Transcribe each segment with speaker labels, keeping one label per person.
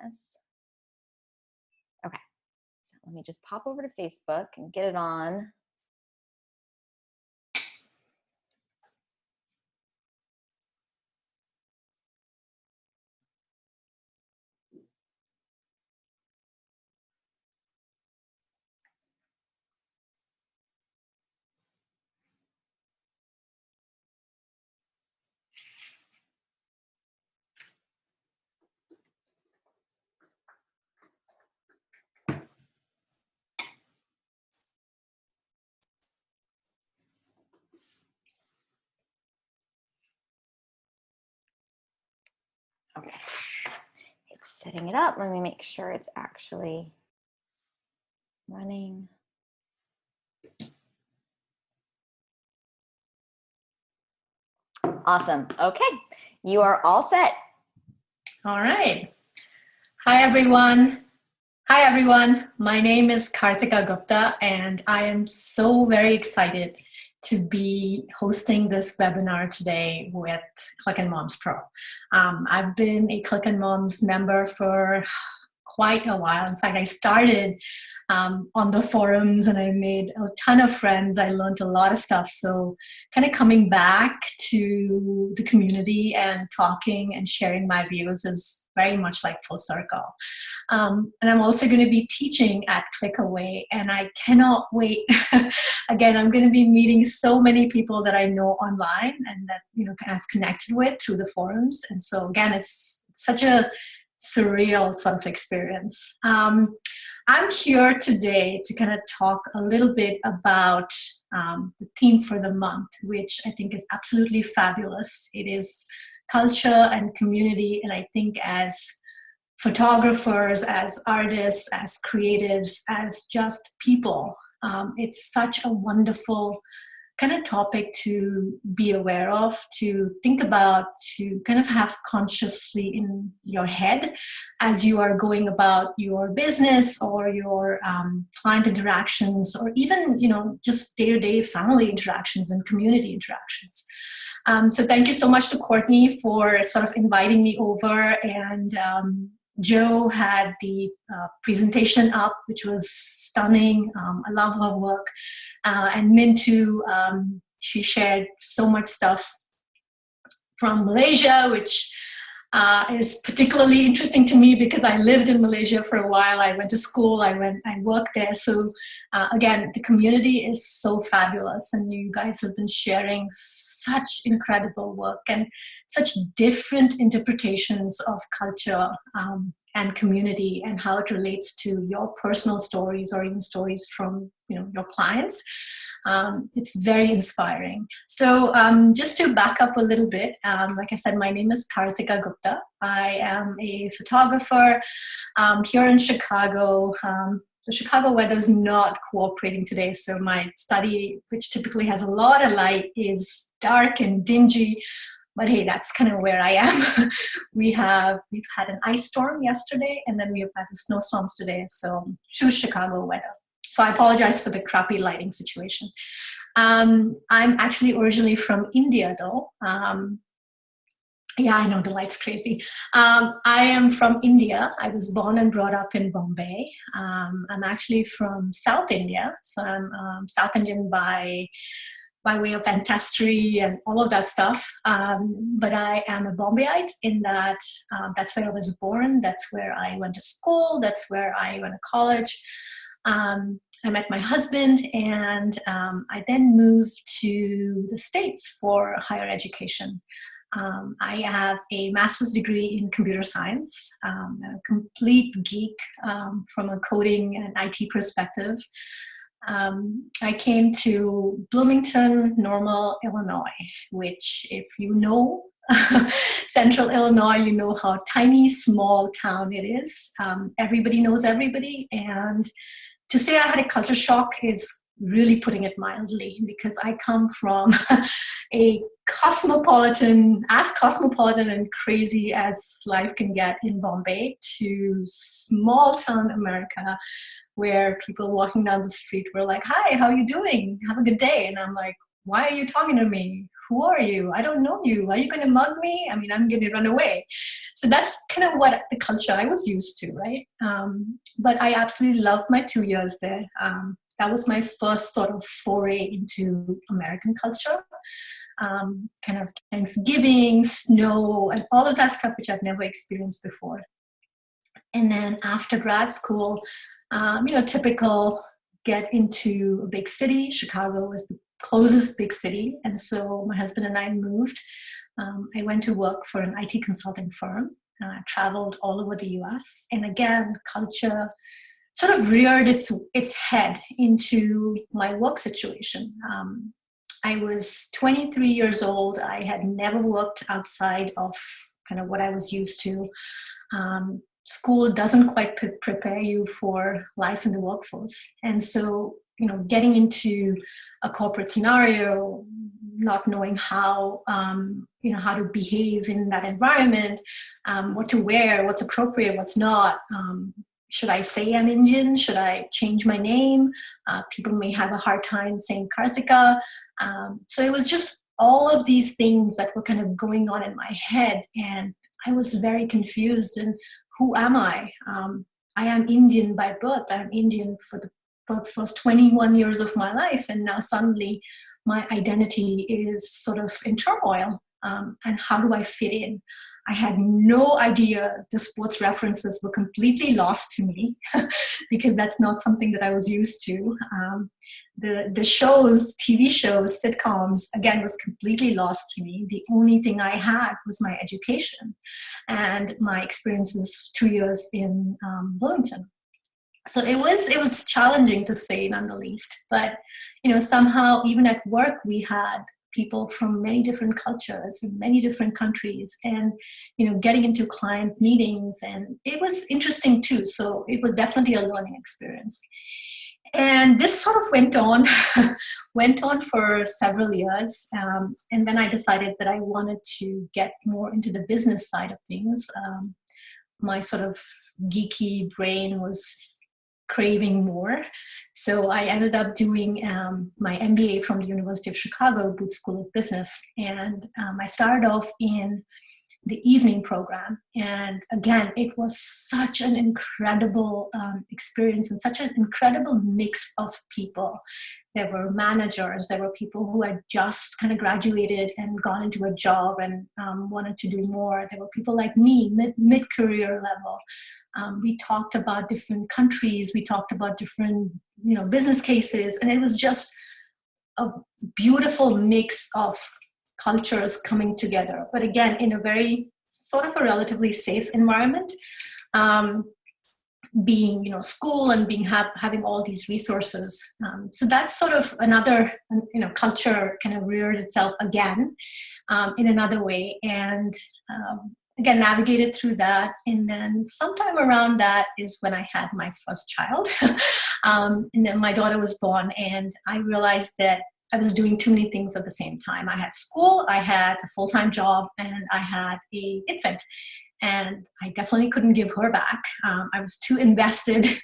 Speaker 1: this. Okay, so let me just pop over to Facebook and get it on. Okay, it's setting it up. Let me make sure it's actually running. Awesome. Okay, you are all set.
Speaker 2: All right. Hi, everyone. Hi, everyone. My name is Karthika Gupta, and I am so very excited to be hosting this webinar today with Click and Moms Pro. I've been a Click and Moms member for quite a while. In fact, I started on the forums and I made a ton of friends. I learned a lot of stuff. So kind of coming back to the community and talking and sharing my views is very much like full circle. And I'm also going to be teaching at ClickAway, and I cannot wait. Again, I'm going to be meeting so many people that I know online and that, you know, kind of connected with through the forums. And so again, it's such a surreal sort of experience. I'm here today to kind of talk a little bit about the theme for the month, which I think is absolutely fabulous. It is culture and community, and I think as photographers, as artists, as creatives, as just people, it's such a wonderful kind of topic to be aware of, to think about, to kind of have consciously in your head as you are going about your business or your client interactions, or even, you know, just day-to-day family interactions and community interactions. So thank you so much to Courtney for sort of inviting me over, and Joe had the presentation up, which was stunning. I love her work. And Mintu, she shared so much stuff from Malaysia, which is particularly interesting to me because I lived in Malaysia for a while. I went to school, I worked there. So again, the community is so fabulous, and you guys have been sharing such incredible work and such different interpretations of culture and community and how it relates to your personal stories or even stories from, you know, your clients. It's very inspiring. So just to back up a little bit, like I said, my name is Karthika Gupta. I am a photographer here in Chicago. The Chicago weather is not cooperating today, so my study, which typically has a lot of light, is dark and dingy. But hey, that's kind of where I am. We've had an ice storm yesterday, and then we've had the snowstorms today. So choose Chicago weather. So I apologize for the crappy lighting situation. I'm actually originally from India, though. Yeah, I know the light's crazy. I am from India. I was born and brought up in Bombay. I'm actually from South India, so I'm South Indian by way of ancestry and all of that stuff. But I am a Bombayite in that that's where I was born, that's where I went to school, that's where I went to college. I met my husband, and I then moved to the States for higher education. I have a master's degree in computer science. I'm a complete geek from a coding and IT perspective. I came to Bloomington, Normal, Illinois, which, if you know Central Illinois, you know how tiny, small town it is. Everybody knows everybody. And to say I had a culture shock is really putting it mildly, because I come from a cosmopolitan and crazy as life can get in Bombay, to small town America, where people walking down the street were like, "Hi, how are you doing? Have a good day." And I'm like, "Why are you talking to me? who are you? I don't know you. Are you going to mug me? I mean, I'm going to run away. So that's kind of what the culture I was used to, right? But I absolutely loved my 2 years there. That was my first sort of foray into American culture. Kind of Thanksgiving, snow, and all of that stuff, which I've never experienced before. And then after grad school, typical get into a big city. Chicago was the closest big city. And so my husband and I moved. I went to work for an IT consulting firm, traveled all over the US. And again, culture sort of reared its head into my work situation. I was 23 years old. I had never worked outside of kind of what I was used to. School doesn't quite prepare you for life in the workforce. And so, getting into a corporate scenario, not knowing how to behave in that environment, what to wear, what's appropriate, what's not. Should I say I'm Indian? Should I change my name? People may have a hard time saying Karthika. So it was just all of these things that were kind of going on in my head. And I was very confused. And who am I? I am Indian by birth. I'm Indian for the first 21 years of my life. And now suddenly my identity is sort of in turmoil. And how do I fit in? I had no idea the sports references were completely lost to me because that's not something that I was used to. The shows, TV shows, sitcoms, again, was completely lost to me. The only thing I had was my education and my experiences 2 years in Burlington. So it was challenging to say, none the least. But somehow, even at work, we had people from many different cultures in many different countries, and getting into client meetings, and it was interesting too. So it was definitely a learning experience. And this sort of went on for several years. And then I decided that I wanted to get more into the business side of things. My sort of geeky brain was craving more. So I ended up doing my MBA from the University of Chicago, Booth School of Business. And I started off in the evening program. And again, it was such an incredible experience and such an incredible mix of people. There were managers, there were people who had just kind of graduated and gone into a job and wanted to do more. There were people like me, mid-career level. We talked about different countries. We talked about different, business cases. And it was just a beautiful mix of cultures coming together, but again, in a very sort of a relatively safe environment, being, school and having all these resources. So that's sort of another, culture kind of reared itself again in another way. And again, navigated through that. And then sometime around that is when I had my first child. And then my daughter was born, and I realized that I was doing too many things at the same time. I had school, I had a full-time job, and I had an infant. And I definitely couldn't give her back. I was too invested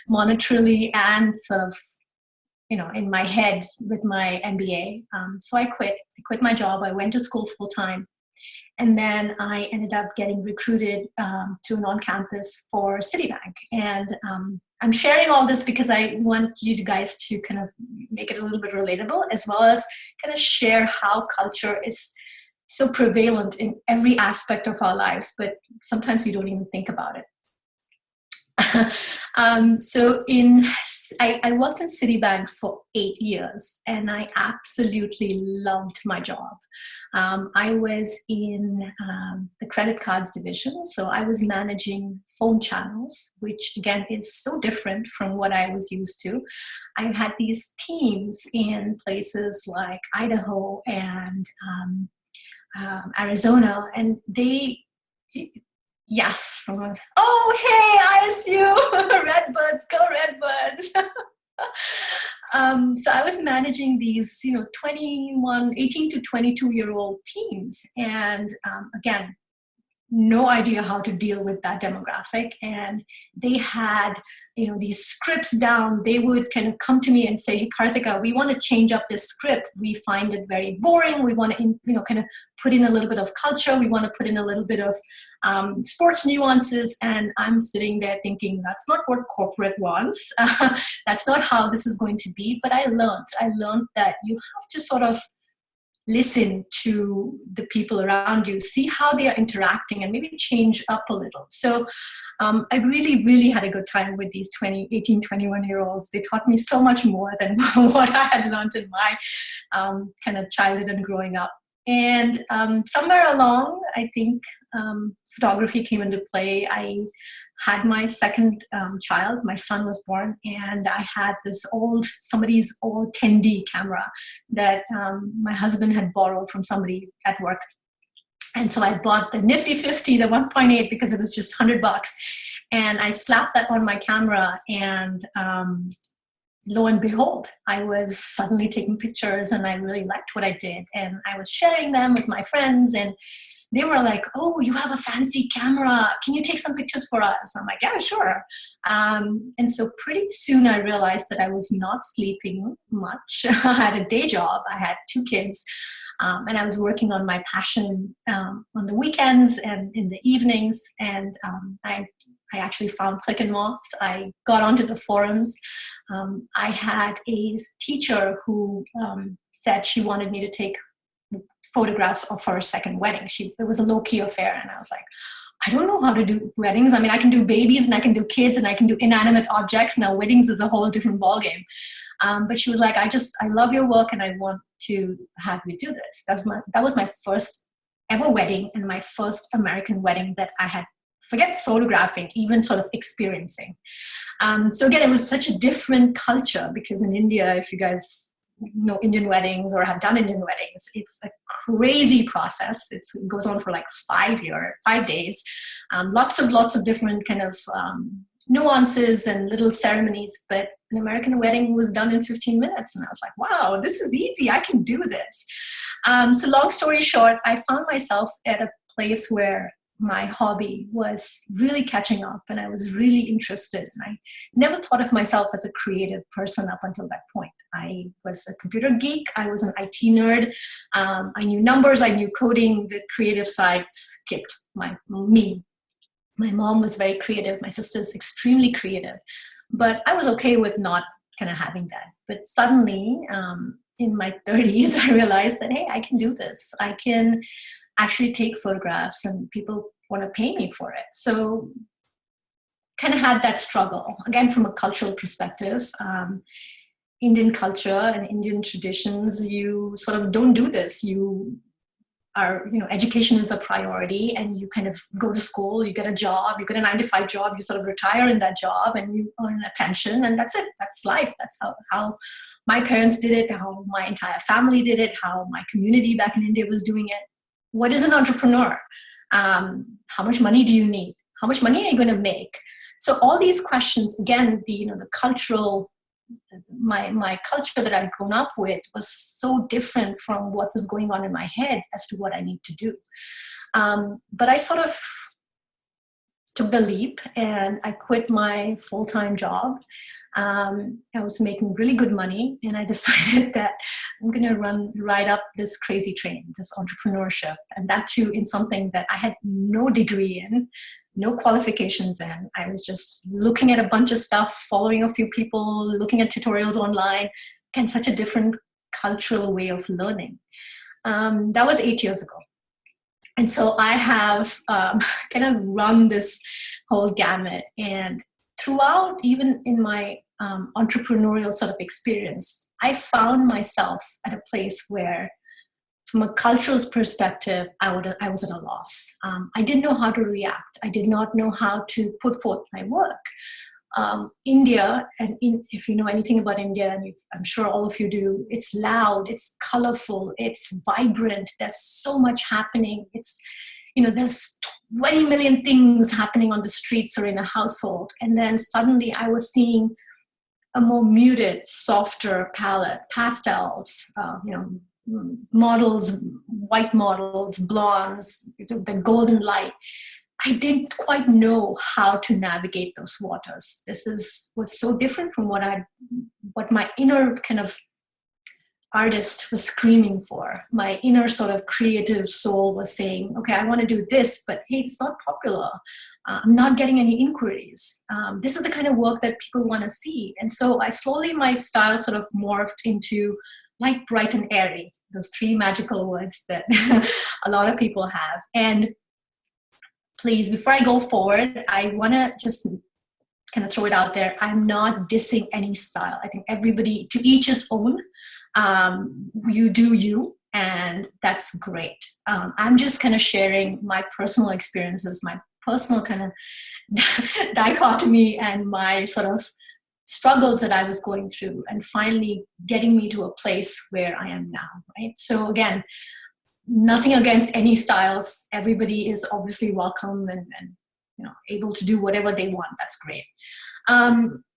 Speaker 2: monetarily and sort of, in my head with my MBA. So I quit. I quit my job. I went to school full-time. And then I ended up getting recruited to an on-campus for Citibank. And I'm sharing all this because I want you guys to kind of make it a little bit relatable, as well as kind of share how culture is so prevalent in every aspect of our lives, but sometimes we don't even think about it. So I worked in Citibank for 8 years, and I absolutely loved my job. I was in the credit cards division, so I was managing phone channels, which again is so different from what I was used to. I had these teams in places like Idaho and Arizona, and they... Yes. Oh, hey, ISU, Redbirds, go Redbirds. So I was managing these, 18 to 22-year-old teams. And again, no idea how to deal with that demographic. And they had, these scripts down. They would kind of come to me and say, hey, Karthika, we want to change up this script. We find it very boring. We want to, kind of put in a little bit of culture. We want to put in a little bit of sports nuances. And I'm sitting there thinking, that's not what corporate wants. That's not how this is going to be. But I learned that you have to sort of listen to the people around you, see how they are interacting, and maybe change up a little. So I really, really had a good time with these 18, 21-year-olds. They taught me so much more than what I had learned in my kind of childhood and growing up. And somewhere along, I think photography came into play. I had my second child. My son was born, and I had somebody's old 10D camera that my husband had borrowed from somebody at work. And so I bought the nifty 50, the 1.8, because it was just $100. And I slapped that on my camera, and lo and behold, I was suddenly taking pictures, and I really liked what I did. And I was sharing them with my friends, and they were like, oh, you have a fancy camera. Can you take some pictures for us? I'm like, yeah, sure. And so pretty soon I realized that I was not sleeping much. I had a day job. I had 2 kids. And I was working on my passion on the weekends and in the evenings. And I actually found Click and Moss. I got onto the forums. I had a teacher who said she wanted me to take photographs of her second wedding. It was a low-key affair. And I was like, I don't know how to do weddings. I mean, I can do babies, and I can do kids, and I can do inanimate objects. Now weddings is a whole different ballgame. But she was like, I love your work, and I want to have you do this. That was my first ever wedding, and my first American wedding that I had, forget photographing, even sort of experiencing. So again, it was such a different culture, because in India, if you guys know Indian weddings or have done Indian weddings, it's a crazy process. It goes on for like 5 days. Lots of different kind of nuances and little ceremonies, but an American wedding was done in 15 minutes. And I was like, wow, this is easy. I can do this. So long story short, I found myself at a place where my hobby was really catching up, and I was really interested. And I never thought of myself as a creative person up until that point. I was a computer geek. I was an IT nerd. I knew numbers. I knew coding. The creative side skipped me. My mom was very creative. My sister's extremely creative. But I was okay with not kind of having that. But suddenly, in my 30s, I realized that, hey, I can do this. I can actually take photographs, and people want to pay me for it. So kind of had that struggle. Again, from a cultural perspective, Indian culture and Indian traditions, you sort of don't do this. Education is a priority, and you kind of go to school, you get a job, you get a 9-to-5 job, you sort of retire in that job, and you earn a pension, and that's it. That's life. That's how my parents did it, how my entire family did it, how my community back in India was doing it. What is an entrepreneur? How much money do you need? How much money are you going to make? So all these questions, again, the cultural, my culture that I'd grown up with was so different from what was going on in my head as to what I need to do. But I sort of took the leap, and I quit my full-time job. I was making really good money, and I decided that I'm going to ride up this crazy train, this entrepreneurship, and that too in something that I had no degree in, no qualifications in. I was just looking at a bunch of stuff, following a few people, looking at tutorials online, and such a different cultural way of learning. That was 8 years ago. And so I have kind of run this whole gamut, and throughout, even in my entrepreneurial sort of experience, I found myself at a place where, from a cultural perspective, I was at a loss. I didn't know how to react. I did not know how to put forth my work. India, and if you know anything about India, and I'm sure all of you do, it's loud, it's colorful, it's vibrant. There's so much happening. There's 20 million things happening on the streets or in a household. And then suddenly I was seeing a more muted, softer palette, pastels, models, white models, blondes, the golden light. I didn't quite know how to navigate those waters. Was so different from what my inner kind of artist was screaming for. My inner sort of creative soul was saying, okay, I want to do this, but hey, it's not popular. I'm not getting any inquiries. This is the kind of work that people want to see. And so my style sort of morphed into light, bright, and airy, those three magical words that a lot of people have. And please, before I go forward, I want to just kind of throw it out there. I'm not dissing any style. I think everybody, to each his own. You do you, and that's great. I'm just kind of sharing my personal experiences, my personal kind of dichotomy, and my sort of struggles that I was going through, and finally getting me to a place where I am now, right? So again, nothing against any styles. Everybody is obviously welcome and able to do whatever they want. That's great.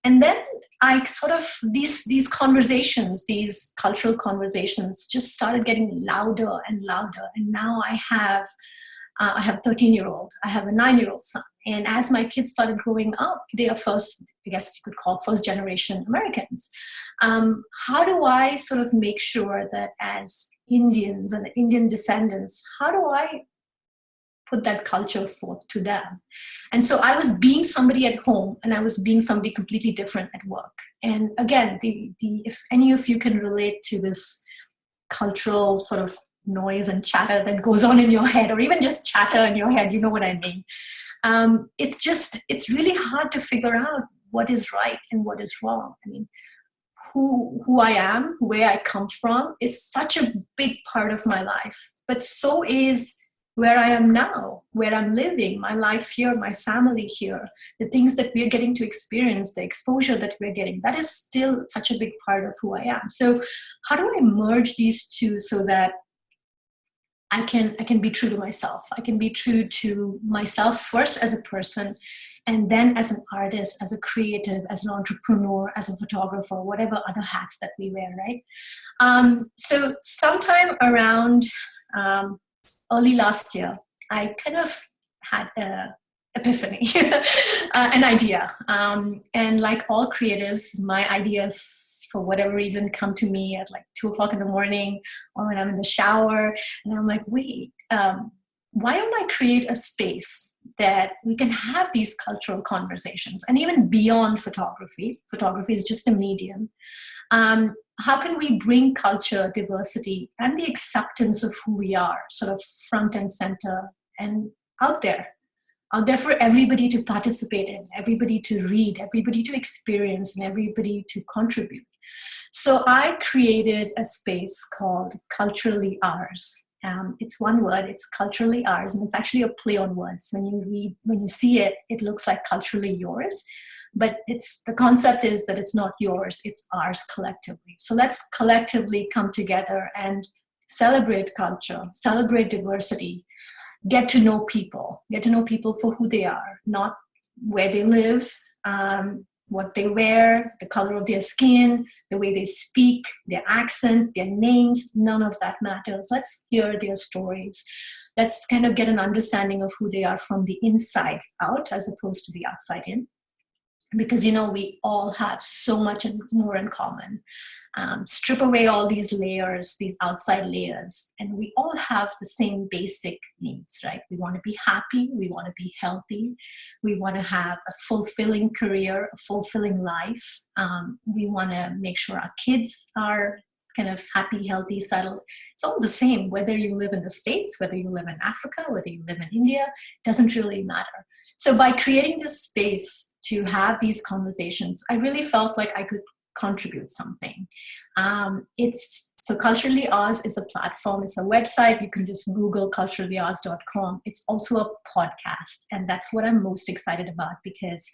Speaker 2: And then I sort of, these conversations, these cultural conversations just started getting louder and louder. And now I have a 13-year-old, I have a 9-year-old son. And as my kids started growing up, they are first generation Americans. How do I sort of make sure that as Indians and Indian descendants, how do I put that culture forth to them? And so I was being somebody at home, and I was being somebody completely different at work. And again, if any of you can relate to this cultural sort of noise and chatter that goes on in your head, or even just chatter in your head, you know what I mean. It's really hard to figure out what is right and what is wrong. I mean, who I am, where I come from is such a big part of my life, but so is where I am now, where I'm living, my life here, my family here, the things that we're getting to experience, the exposure that we're getting, that is still such a big part of who I am. So how do I merge these two so that I can be true to myself? I can be true to myself first as a person, and then as an artist, as a creative, as an entrepreneur, as a photographer, whatever other hats that we wear, right? So sometime around early last year, I kind of had an epiphany, an idea. And like all creatives, my ideas, for whatever reason, come to me at like 2:00 in the morning, or when I'm in the shower, and I'm like, wait, why don't I create a space that we can have these cultural conversations? And even beyond photography is just a medium. How can we bring culture, diversity, and the acceptance of who we are sort of front and center and out there for everybody to participate in, everybody to read, everybody to experience, and everybody to contribute? So I created a space called Culturally Ours. It's one word, it's Culturally Ours, and it's actually a play on words. When you see it, it looks like culturally yours, but the concept is that it's not yours, it's ours collectively. So let's collectively come together and celebrate culture, celebrate diversity, get to know people for who they are, not where they live, what they wear, the color of their skin, the way they speak, their accent, their names. None of that matters. Let's hear their stories. Let's kind of get an understanding of who they are from the inside out as opposed to the outside in. Because, we all have so much more in common. Strip away all these layers, these outside layers, and we all have the same basic needs, right? We want to be happy, we want to be healthy, we want to have a fulfilling career, a fulfilling life. We want to make sure our kids are kind of happy, healthy, settled. It's all the same, whether you live in the States, whether you live in Africa, whether you live in India, it doesn't really matter. So by creating this space to have these conversations, I really felt like I could contribute something. So Culturally Ours is a platform, it's a website. You can just Google culturallyours.com. It's also a podcast, and that's what I'm most excited about, because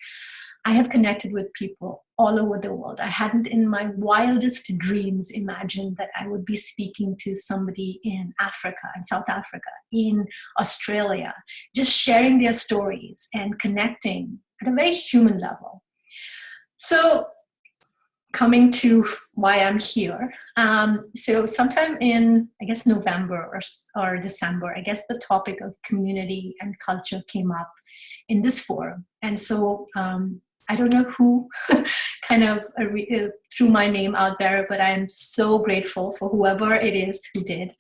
Speaker 2: I have connected with people all over the world. I hadn't in my wildest dreams imagined that I would be speaking to somebody in Africa, in South Africa, in Australia, just sharing their stories and connecting at a very human level. So coming to why I'm here. So sometime in, I guess, November or December, I guess the topic of community and culture came up in this forum. And so I don't know who kind of threw my name out there, but I'm so grateful for whoever it is who did,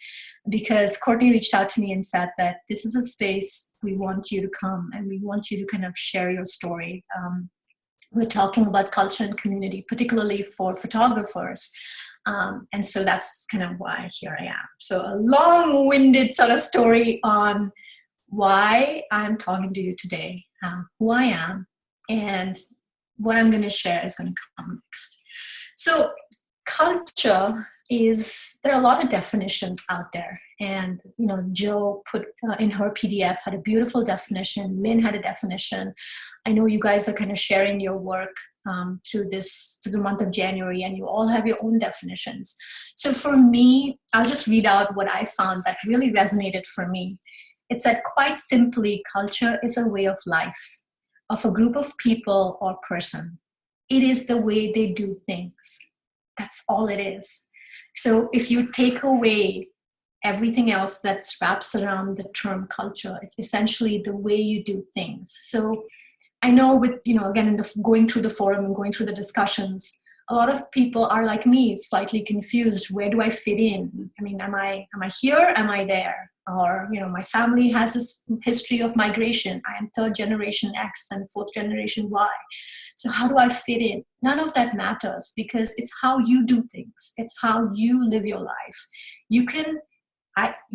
Speaker 2: because Courtney reached out to me and said that this is a space we want you to come and we want you to kind of share your story. We're talking about culture and community, particularly for photographers. And so that's kind of why here I am. So a long-winded sort of story on why I'm talking to you today, who I am, and what I'm going to share is going to come next. So culture there are a lot of definitions out there. And, Jill put in her PDF had a beautiful definition. Lynn had a definition. I know you guys are kind of sharing your work through the month of January, and you all have your own definitions. So for me, I'll just read out what I found that really resonated for me. It said, quite simply, culture is a way of life of a group of people or person. It is the way they do things. That's all it is. So if you take away everything else that wraps around the term culture, it's essentially the way you do things. So I know with, again, going through the forum and going through the discussions, a lot of people are like me, slightly confused. Where do I fit in? I mean, am I here? Am I there? Or, my family has this history of migration. I am third generation X and fourth generation Y. So how do I fit in? None of that matters, because it's how you do things. It's how you live your life.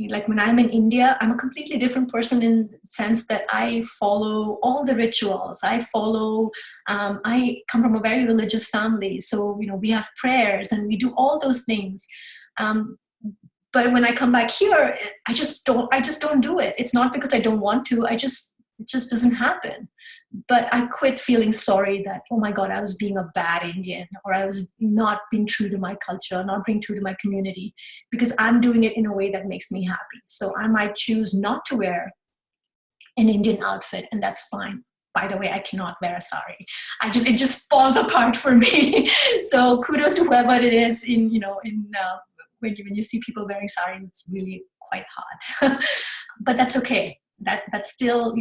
Speaker 2: Like when I'm in India, I'm a completely different person in the sense that I follow all the rituals. I come from a very religious family. So, we have prayers and we do all those things. But when I come back here, I just don't do it. It's not because I don't want to. It just doesn't happen. But I quit feeling sorry that, oh my God, I was being a bad Indian, or I was not being true to my culture, not being true to my community, because I'm doing it in a way that makes me happy. So I might choose not to wear an Indian outfit, and that's fine. By the way, I cannot wear a sari. It just falls apart for me. So kudos to whoever it is when you see people wearing saris, it's really quite hard. But that's okay. That's still,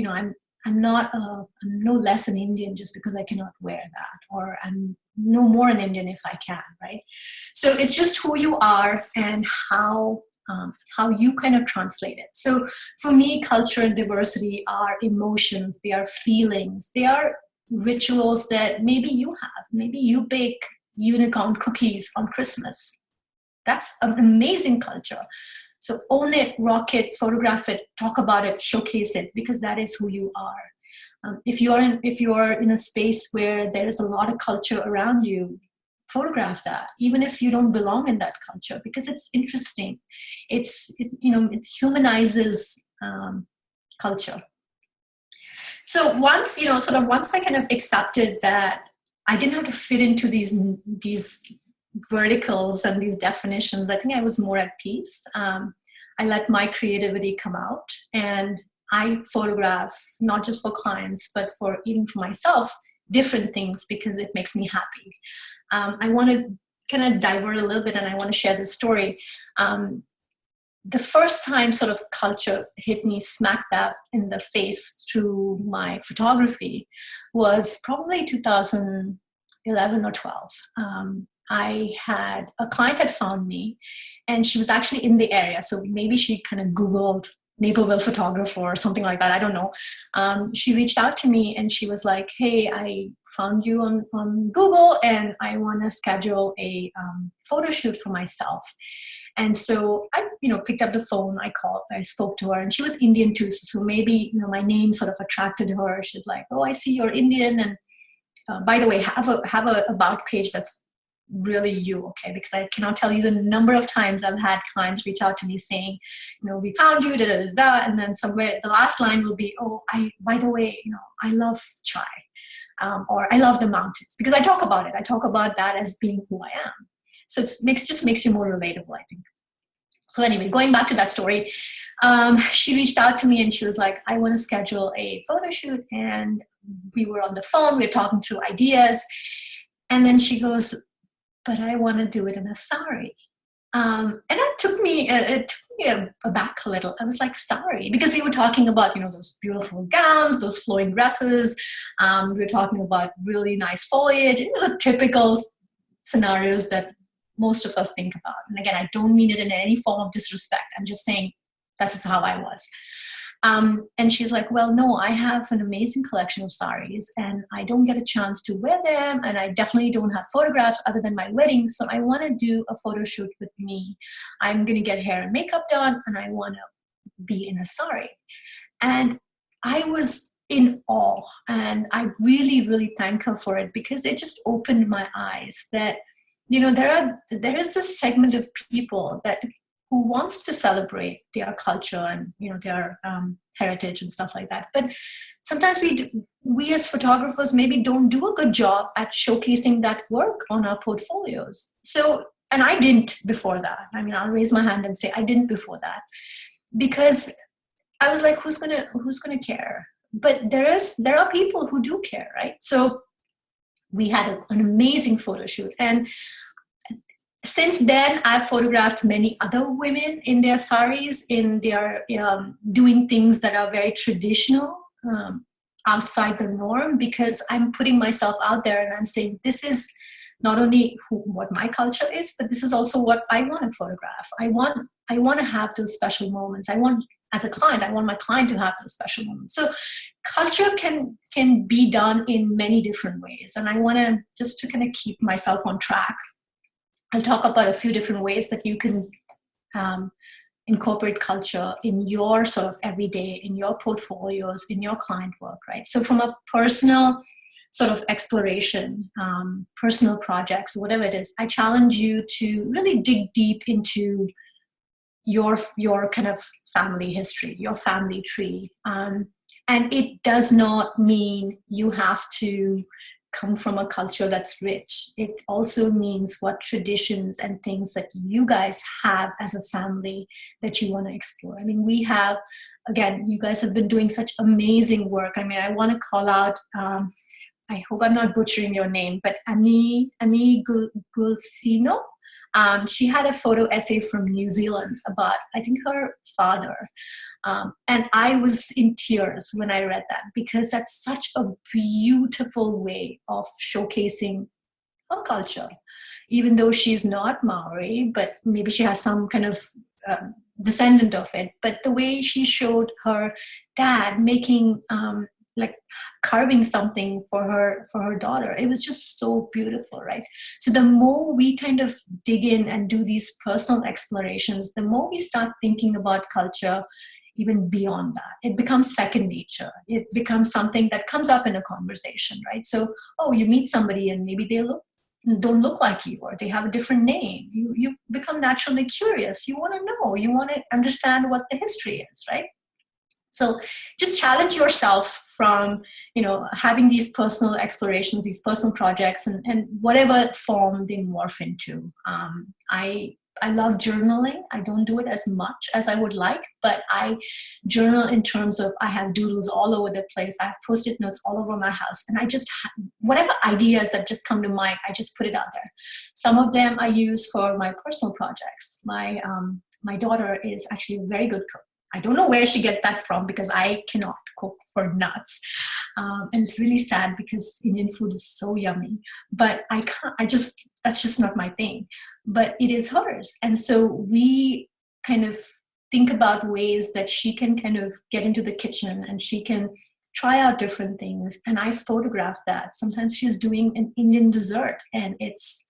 Speaker 2: I'm no less an Indian just because I cannot wear that, or I'm no more an Indian if I can, right? So it's just who you are and how you kind of translate it. So for me, culture and diversity are emotions, they are feelings, they are rituals that maybe you have. Maybe you bake unicorn cookies on Christmas. That's an amazing culture. So own it, rock it, photograph it, talk about it, showcase it, because that is who you are. If you are in a space where there is a lot of culture around you, photograph that, even if you don't belong in that culture, because it's interesting. It humanizes culture. So once I kind of accepted that I didn't have to fit into these verticals and these definitions, I think I was more at peace. I let my creativity come out, and I photograph not just for clients, but even for myself, different things, because it makes me happy. I want to kind of divert a little bit, and I want to share this story. The first time sort of culture hit me smack dab in the face through my photography was probably 2011 or 12. A client had found me, and she was actually in the area. So maybe she kind of Googled Naperville photographer or something like that. I don't know. She reached out to me and she was like, hey, I found you on Google and I want to schedule a photo shoot for myself. And so I, picked up the phone, I spoke to her, and she was Indian too. So maybe, my name sort of attracted her. She's like, oh, I see you're Indian. And by the way, have a about page that's really you, okay? Because I cannot tell you the number of times I've had clients reach out to me saying, we found you, da, da, da, da, and then somewhere the last line will be, oh, by the way, I love chai, or I love the mountains, because I talk about it. I talk about that as being who I am. So it just makes you more relatable, I think. So anyway, going back to that story, she reached out to me and she was like, I want to schedule a photo shoot. And we were on the phone, we were talking through ideas. And then she goes, but I want to do it in a sari. And it took me aback a little. I was like, sorry, because we were talking about, those beautiful gowns, those flowing dresses. We were talking about really nice foliage, the typical scenarios that most of us think about. And again, I don't mean it in any form of disrespect. I'm just saying that's how I was. And she's like, well, no, I have an amazing collection of saris and I don't get a chance to wear them. And I definitely don't have photographs other than my wedding. So I want to do a photo shoot with me. I'm going to get hair and makeup done and I want to be in a sari. And I was in awe. And I really, really thank her for it because it just opened my eyes that, there is this segment of people who wants to celebrate their culture and their heritage and stuff like that. But sometimes we as photographers maybe don't do a good job at showcasing that work on our portfolios. So, and I didn't before that. I mean, I'll raise my hand and say I didn't before that because I was like, who's gonna care? But there are people who do care, right? So we had an amazing photo shoot. And since then, I've photographed many other women in their saris, in their doing things that are very traditional, outside the norm, because I'm putting myself out there and I'm saying this is not only what my culture is, but this is also what I want to photograph. I want to have those special moments. As a client, I want my client to have those special moments. So culture can be done in many different ways. And I want to just to kind of keep myself on track. I'll talk about a few different ways that you can incorporate culture in your sort of everyday, in your portfolios, in your client work, right? So from a personal sort of exploration, personal projects, whatever it is, I challenge you to really dig deep into your kind of family history, your family tree. And it does not mean you have to come from a culture that's rich. It also means what traditions and things that you guys have as a family that you want to explore. I mean, we have, again, you guys have been doing such amazing work. I mean, I want to call out, I hope I'm not butchering your name, but Ami Gulsino. She had a photo essay from New Zealand about, I think, her father. And I was in tears when I read that because that's such a beautiful way of showcasing her culture. Even though she's not Maori, but maybe she has some kind of descendant of it. But the way she showed her dad making, like carving something for her daughter, it was just so beautiful, right? So the more we kind of dig in and do these personal explorations, the more we start thinking about culture even beyond that. It becomes second nature. It becomes something that comes up in a conversation, right? So, you meet somebody and maybe they don't look like you, or they have a different name. You become naturally curious. You want to know. You want to understand what the history is, right? So just challenge yourself from, having these personal explorations, these personal projects, and whatever form they morph into. I love journaling. I don't do it as much as I would like, but I journal in terms of I have doodles all over the place. I have Post-it notes all over my house. And I just, whatever ideas that just come to mind, I just put it out there. Some of them I use for my personal projects. My daughter is actually a very good cook. I don't know where she gets that from because I cannot cook for nuts. And it's really sad because Indian food is so yummy, but I can't, that's just not my thing, but it is hers. And so we kind of think about ways that she can kind of get into the kitchen and she can try out different things. And I photograph that. Sometimes she's doing an Indian dessert and it's,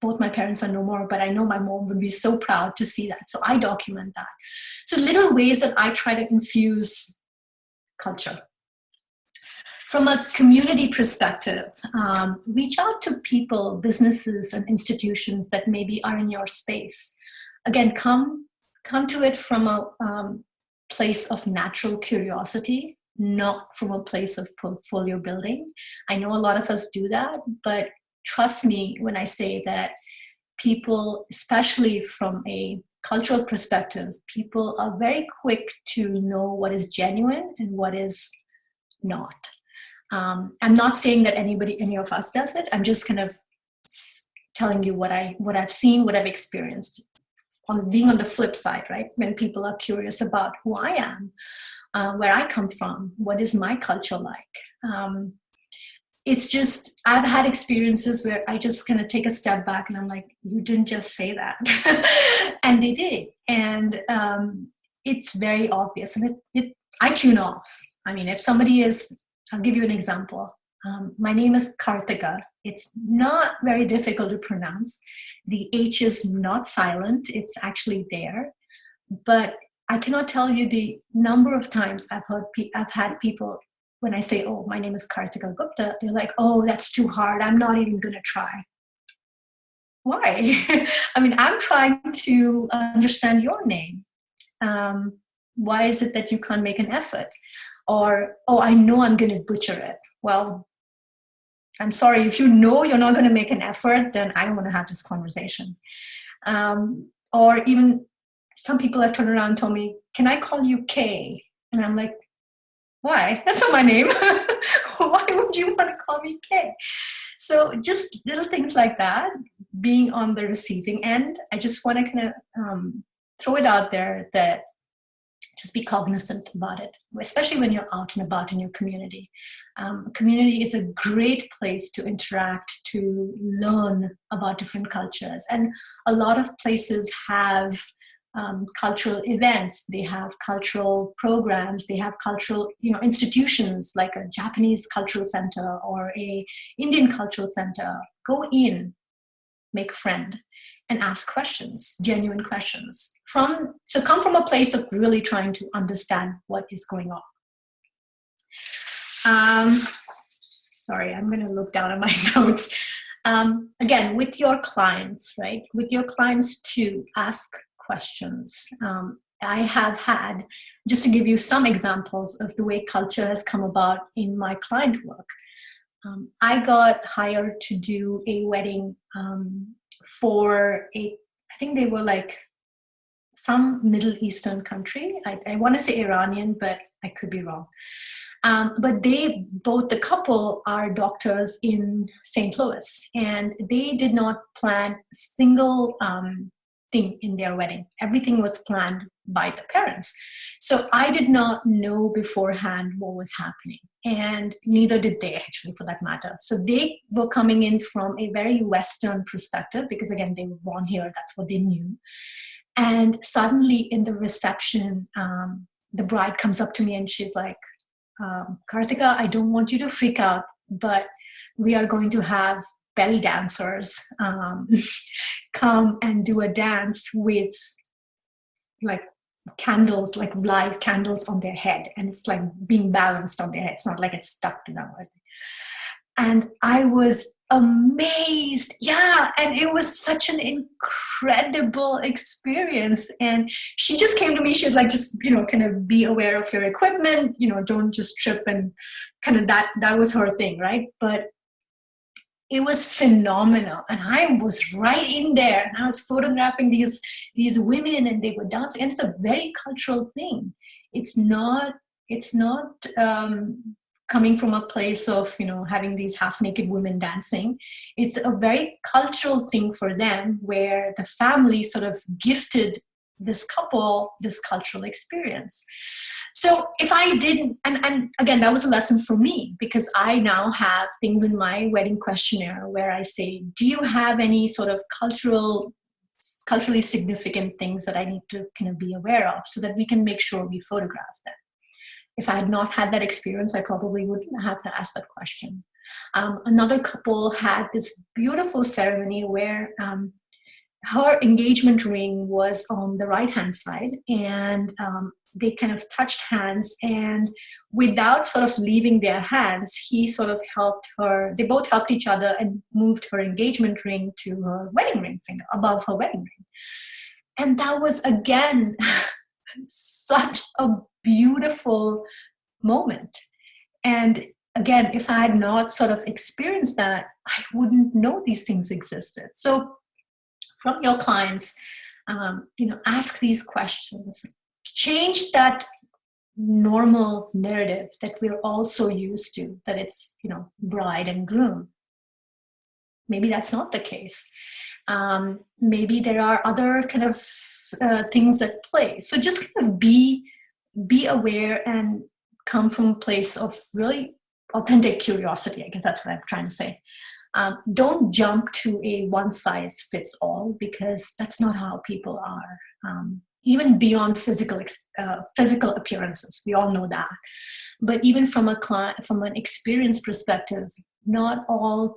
Speaker 2: both my parents are no more, but I know my mom would be so proud to see that. So I document that. So little ways that I try to infuse culture. From a community perspective, reach out to people, businesses, and institutions that maybe are in your space. Again, come to it from a place of natural curiosity, not from a place of portfolio building. I know a lot of us do that, but trust me when I say that people, especially from a cultural perspective, people are very quick to know what is genuine and what is not. I'm not saying that any of us does it. I'm just kind of telling you what I've seen, what I've experienced. On being on the flip side, right? When people are curious about who I am, where I come from, what is my culture like? It's just, I've had experiences where I just kind of take a step back and I'm like, you didn't just say that. And they did. And it's very obvious. And I tune off. I mean, if somebody is, I'll give you an example. My name is Karthika. It's not very difficult to pronounce. The H is not silent. It's actually there. But I cannot tell you the number of times I've had people, when I say, oh, my name is Karthika Gupta, they're like, oh, that's too hard. I'm not even going to try. Why? I mean, I'm trying to understand your name. Why is it that you can't make an effort? Or, oh, I know I'm going to butcher it. Well, I'm sorry, if you know you're not going to make an effort, then I don't want to have this conversation. Or even some people have turned around and told me, can I call you Kay? And I'm like, why? That's not my name. Why would you want to call me Kay? So just little things like that, being on the receiving end, I just want to kind of throw it out there that just be cognizant about it, especially when you're out and about in your community. Community is a great place to interact, to learn about different cultures. And a lot of places have cultural events, they have cultural programs, they have cultural institutions like a Japanese cultural center or a Indian cultural center. Go in, make a friend, and ask questions, genuine questions. So come from a place of really trying to understand what is going on. Sorry, I'm going to look down at my notes. Again, with your clients, right? With your clients to ask questions. I have had, just to give you some examples of the way culture has come about in my client work. I got hired to do a wedding for I think they were like some Middle Eastern country. I want to say Iranian, but I could be wrong. But the couple are doctors in St. Louis, and they did not plan a single thing in their wedding. Everything was planned by the parents. So I did not know beforehand what was happening, and neither did they actually, for that matter. So they were coming in from a very Western perspective because, again, they were born here. That's what they knew. And suddenly in the reception, the bride comes up to me and she's like, Karthika, I don't want you to freak out, but we are going to have belly dancers come and do a dance with like candles, like live candles on their head. And it's like being balanced on their head. It's not like it's stuck to them. And I was amazed. Yeah. And it was such an incredible experience. And she just came to me. She was like, just, kind of be aware of your equipment, don't just trip, and kind of that was her thing. Right. But it was phenomenal. And I was right in there, and I was photographing these women, and they were dancing. And it's a very cultural thing. It's not coming from a place of, having these half-naked women dancing. It's a very cultural thing for them, where the family sort of gifted this couple this cultural experience. So if I didn't, and again, that was a lesson for me, because I now have things in my wedding questionnaire where I say, do you have any sort of culturally significant things that I need to kind of be aware of, so that we can make sure we photograph them? If I had not had that experience, I probably wouldn't have to ask that question. Another couple had this beautiful ceremony where her engagement ring was on the right-hand side, and they kind of touched hands, and without sort of leaving their hands, he sort of helped her. They both helped each other and moved her engagement ring to her wedding ring finger, above her wedding ring. And that was, again, such a beautiful moment. And again, if I had not sort of experienced that, I wouldn't know these things existed. So from your clients, ask these questions. Change that normal narrative that we're all so used to, that it's, bride and groom. Maybe that's not the case. Maybe there are other kind of things at play. So just kind of be aware and come from a place of really authentic curiosity. I guess that's what I'm trying to say. Don't jump to a one size fits all, because that's not how people are. Even beyond physical appearances, we all know that. But even from an experience perspective, not all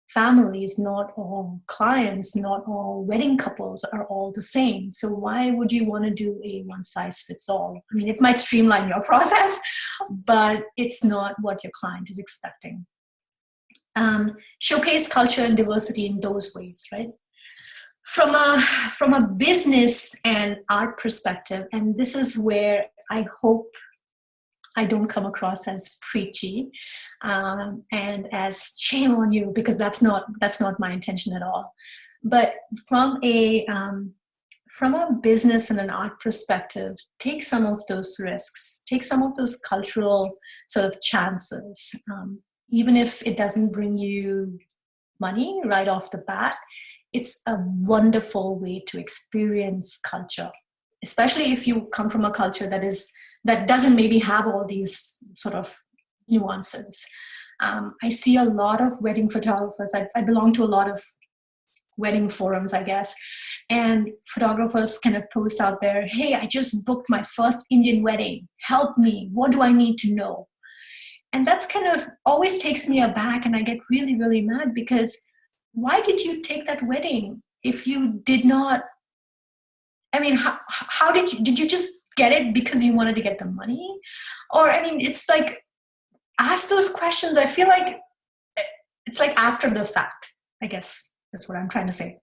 Speaker 2: families, not all clients, not all wedding couples are all the same. So why would you want to do a one size fits all? I mean, it might streamline your process, but it's not what your client is expecting. Showcase culture and diversity in those ways, right? From a business and art perspective, and this is where I hope I don't come across as preachy and as shame on you, because that's not my intention at all. But from a business and an art perspective, take some of those risks, take some of those cultural sort of chances, even if it doesn't bring you money right off the bat. It's a wonderful way to experience culture, especially if you come from a culture that doesn't maybe have all these sort of nuances. I see a lot of wedding photographers. I belong to a lot of wedding forums, I guess, and photographers kind of post out there, hey, I just booked my first Indian wedding. Help me. What do I need to know? And that's kind of always takes me aback, and I get really, really mad, because why did you take that wedding if you did not? I mean, how did you just get it because you wanted to get the money? Or, I mean, it's like, ask those questions. I feel like it's like after the fact, I guess that's what I'm trying to say.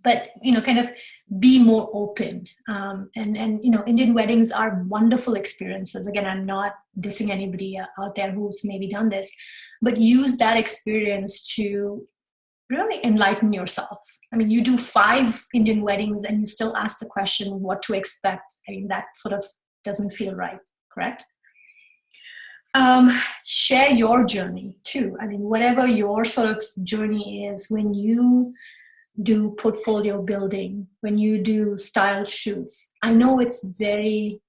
Speaker 2: But, kind of be more open. And Indian weddings are wonderful experiences. Again, I'm not dissing anybody out there who's maybe done this, but use that experience to really enlighten yourself. I mean, you do 5 Indian weddings and you still ask the question what to expect. I mean, that sort of doesn't feel right, correct? Share your journey too. I mean, whatever your sort of journey is, when you do portfolio building, when you do style shoots, I know it's very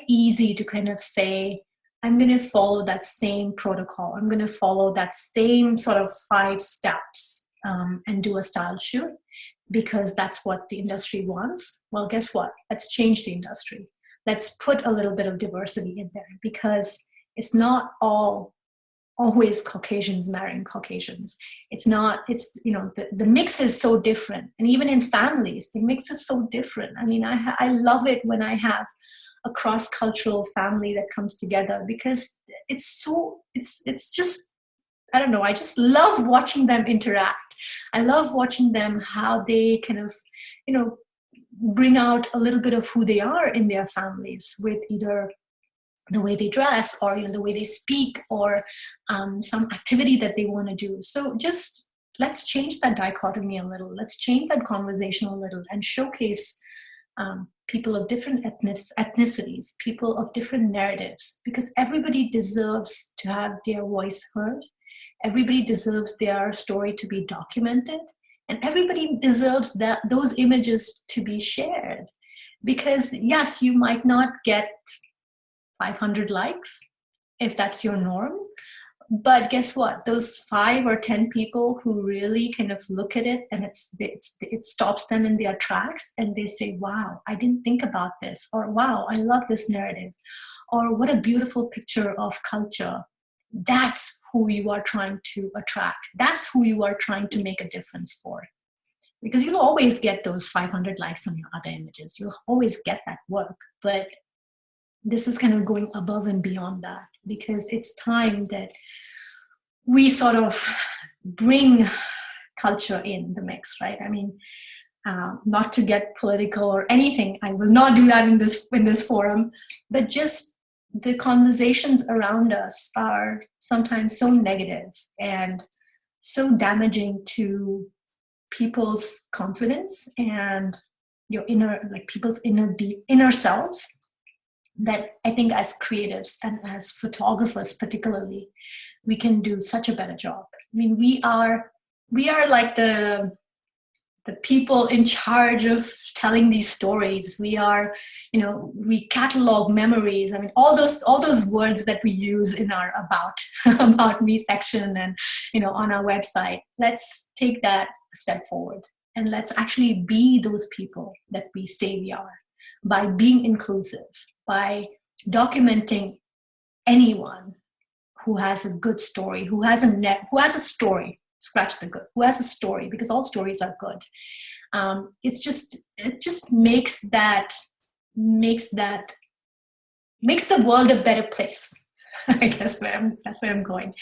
Speaker 2: easy to kind of say, I'm going to follow that same protocol. I'm going to follow that same sort of 5 steps and do a style shoot because that's what the industry wants. Well, guess what? Let's change the industry. Let's put a little bit of diversity in there, because it's not always Caucasians marrying Caucasians. The mix is so different. And even in families, the mix is so different. I mean, I love it when I have a cross-cultural family that comes together, because it's just, I don't know, I just love watching them interact. I love watching them, how they kind of, bring out a little bit of who they are in their families with either the way they dress or the way they speak or some activity that they want to do. So just let's change that dichotomy a little. Let's change that conversation a little and showcase people of different ethnicities, people of different narratives, because everybody deserves to have their voice heard. Everybody deserves their story to be documented, and everybody deserves those images to be shared. Because yes, you might not get 500 likes if that's your norm, but guess what? Those 5 or 10 people who really kind of look at it and it stops them in their tracks and they say, wow, I didn't think about this, or wow, I love this narrative, or what a beautiful picture of culture. That's who you are trying to attract. That's who you are trying to make a difference for. Because you'll always get those 500 likes on your other images. You'll always get that work, but this is kind of going above and beyond that, because it's time that we sort of bring culture in the mix, right? I mean, not to get political or anything. I will not do that in this forum, but just the conversations around us are sometimes so negative and so damaging to people's confidence and your people's inner selves, that I think as creatives and as photographers particularly, we can do such a better job. I mean, we are like the people in charge of telling these stories. We are, we catalog memories. I mean, all those words that we use in our about me section and, on our website. Let's take that a step forward and let's actually be those people that we say we are, by being inclusive, by documenting anyone who has a good story, who has a story. Scratch the good, who has a story, because all stories are good. It just makes the world a better place. I guess that's where I'm going.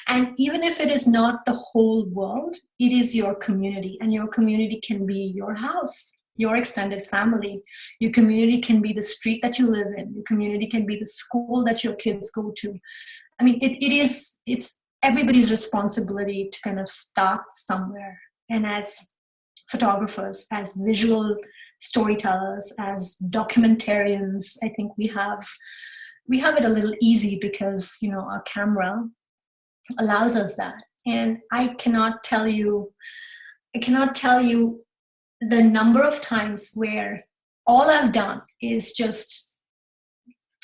Speaker 2: And even if it is not the whole world, it is your community, and your community can be your house, your extended family. Your community can be the street that you live in. Your community can be the school that your kids go to. I mean, it's everybody's responsibility to kind of start somewhere. And as photographers, as visual storytellers, as documentarians, I think we have it a little easy because, our camera allows us that. And I cannot tell you the number of times where all I've done is just,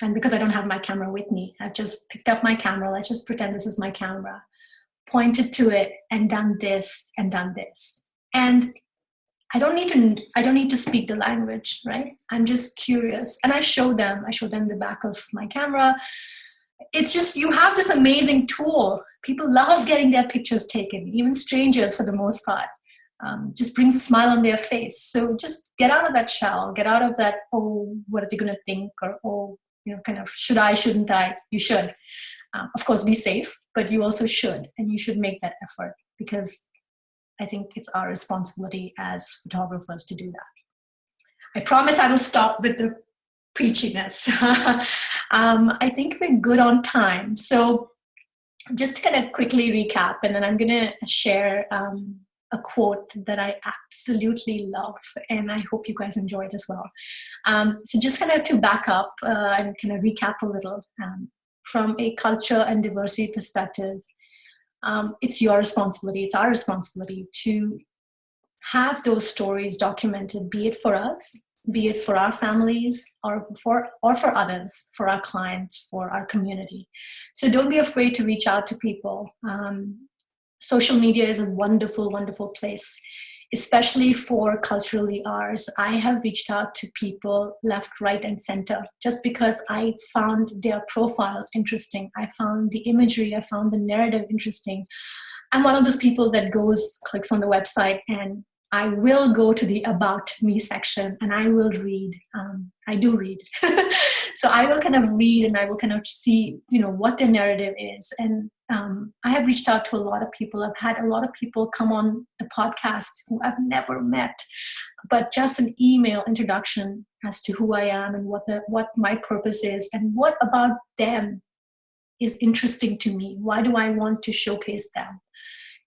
Speaker 2: and because I don't have my camera with me, I've just picked up my camera. Let's just pretend this is my camera, pointed to it and done this and done this. And I don't need to speak the language, right? I'm just curious. And I show them the back of my camera. It's just, you have this amazing tool. People love getting their pictures taken, even strangers for the most part. Just brings a smile on their face. So just get out of that shell, get out of that, oh, what are they going to think? Or, oh, kind of, should I, shouldn't I? You should. Of course, be safe, but you also should. And you should make that effort, because I think it's our responsibility as photographers to do that. I promise I will stop with the preachiness. I think we're good on time. So just to kind of quickly recap, and then I'm going to share a quote that I absolutely love, and I hope you guys enjoy it as well. So just kind of to back up and kind of recap a little, from a culture and diversity perspective, it's your responsibility, it's our responsibility to have those stories documented, be it for us, be it for our families, or for others, for our clients, for our community. So don't be afraid to reach out to people. Social media is a wonderful, wonderful place, especially for culturally ours. I have reached out to people left, right, and center just because I found their profiles interesting. I found the imagery, I found the narrative interesting. I'm one of those people that clicks on the website, and I will go to the About Me section and I will read. I do read. So I will kind of read and I will kind of see, what their narrative is. And I have reached out to a lot of people. I've had a lot of people come on the podcast who I've never met, but just an email introduction as to who I am and what my purpose is and what about them is interesting to me. Why do I want to showcase them?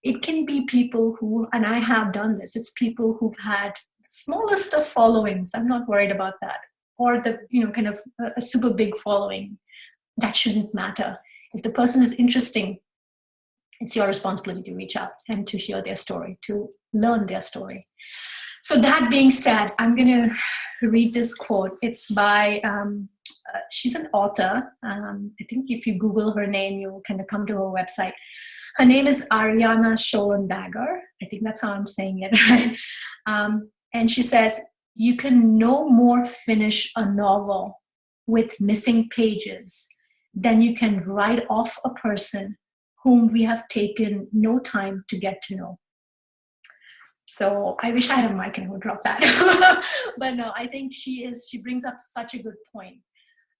Speaker 2: It can be people who, and I have done this, it's people who've had the smallest of followings. I'm not worried about that. Or the, kind of a super big following. That shouldn't matter. If the person is interesting, it's your responsibility to reach out and to hear their story, to learn their story. So that being said, I'm going to read this quote. It's by, she's an author. I think if you Google her name, you'll kind of come to her website. Her name is Ariana Schoenberger. I think that's how I'm saying it, right? And she says, you can no more finish a novel with missing pages than you can write off a person whom we have taken no time to get to know. So I wish I had a mic and I would drop that. But no, I think she brings up such a good point.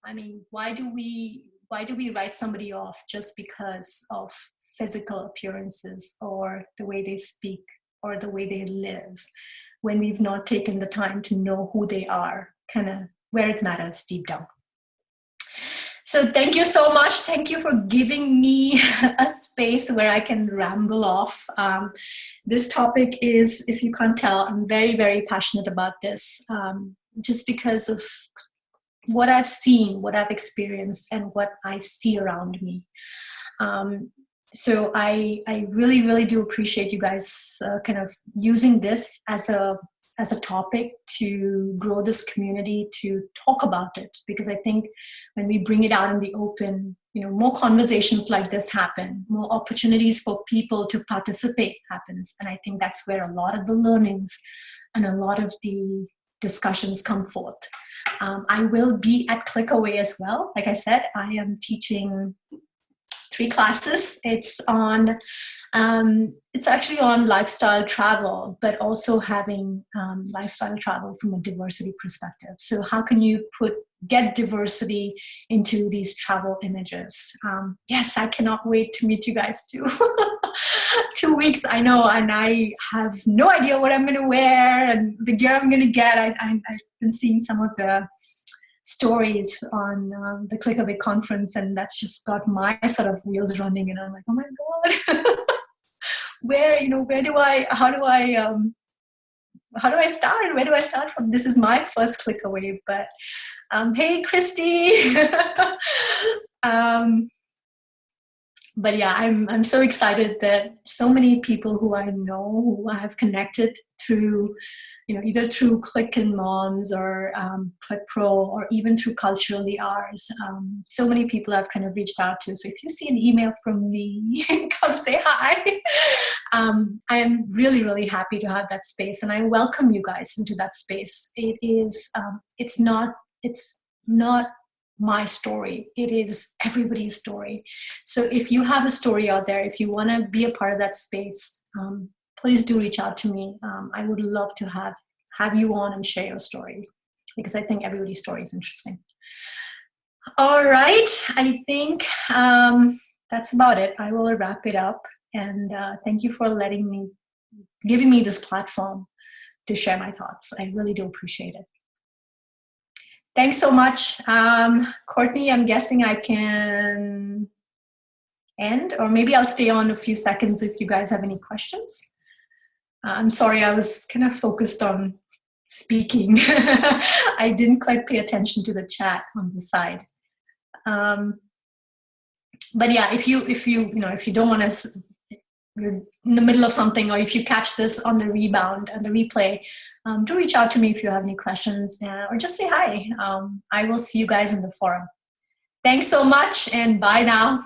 Speaker 2: I mean, why do we write somebody off just because of physical appearances or the way they speak or the way they live, when we've not taken the time to know who they are, kind of where it matters deep down. So thank you so much. Thank you for giving me a space where I can ramble off. This topic is, if you can't tell, I'm very, very passionate about this, just because of what I've seen, what I've experienced, and what I see around me. So I really, really do appreciate you guys kind of using this as a topic to grow this community, to talk about it, because I think when we bring it out in the open, more conversations like this happen, more opportunities for people to participate happens. And I think that's where a lot of the learnings and a lot of the discussions come forth. I will be at ClickAway as well. Like I said, I am teaching 3 classes. It's actually on lifestyle travel, but also having lifestyle travel from a diversity perspective. So how can you get diversity into these travel images? Yes, I cannot wait to meet you guys too. 2 weeks, I know, and I have no idea what I'm going to wear and the gear I'm going to get. I've been seeing some of the stories on the ClickAway conference, and that's just got my sort of wheels running, and I'm like, oh my god. How do I start? Where do I start from? This is my first ClickAway, but hey, Christy. But yeah, I'm so excited that so many people who I know, who I have connected through, either through Click and Moms or Click Pro, or even through Culturally Ours. So many people I've kind of reached out to. So if you see an email from me, come say hi. I am really, really happy to have that space, and I welcome you guys into that space. It's not my story. It is everybody's story. So if you have a story out there, if you want to be a part of that space, please do reach out to me. I would love to have you on and share your story, because I think everybody's story is interesting. All right. I think that's about it. I will wrap it up. And thank you for giving me this platform to share my thoughts. I really do appreciate it. Thanks so much. Courtney, I'm guessing I can end, or maybe I'll stay on a few seconds if you guys have any questions. I'm sorry, I was kind of focused on speaking. I didn't quite pay attention to the chat on the side. But yeah, if you don't want to, you're in the middle of something, or if you catch this on the rebound and the replay, do reach out to me if you have any questions, or just say hi. I will see you guys in the forum. Thanks so much, and bye now.